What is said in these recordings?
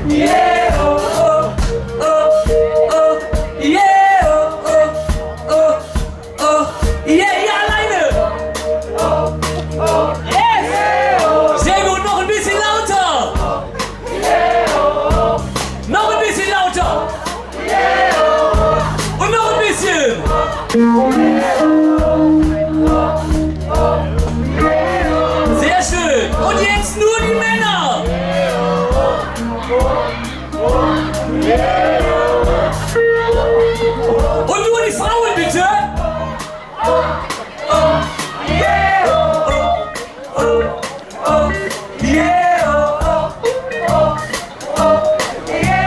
yeah, oh, oh, oh, yeah, oh, yeah, ihr alleine. Yes. Sehr gut, noch ein bisschen lauter. Noch ein bisschen lauter. Und noch ein bisschen. Sehr schön. Und jetzt nur die Männer. Und nur die Frauen, bitte.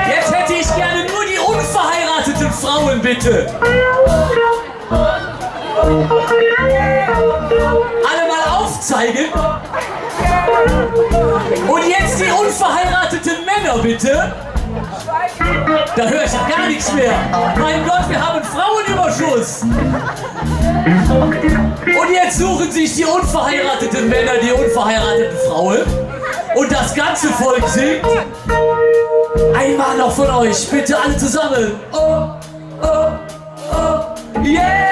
Jetzt hätte ich gerne nur die unverheirateten Frauen, bitte. Alle mal aufzeigen. Und jetzt die unverheirateten Männer, bitte. Da höre ich ja gar nichts mehr. Mein Gott, wir haben Frauenüberschuss. Und jetzt suchen sich die unverheirateten Männer die unverheirateten Frauen. Und das ganze Volk singt. Einmal noch von euch, bitte alle zusammen. Oh, oh, oh, yeah.